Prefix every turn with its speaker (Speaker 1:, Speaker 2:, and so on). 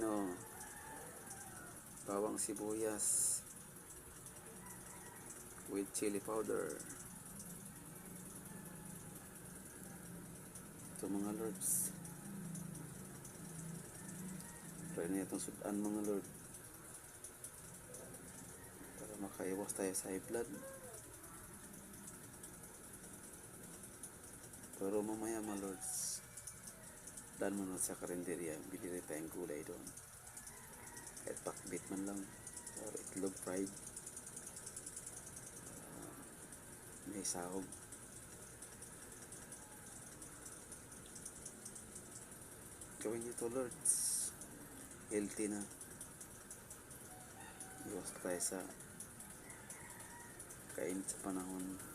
Speaker 1: pipino, bawang sibuyas with chili powder. Ito mga lords, try na itong sudan mga lord, para makaiwas tayo sa high blood. Pero mamaya mga lords, dan mo sa karinderya, bili rin tayong gulay doon, kahit pakbit man lang or itlog fried, may sahog. Gawin nyo to lords, healthy na, iwas tayo sa kainit sa panahon.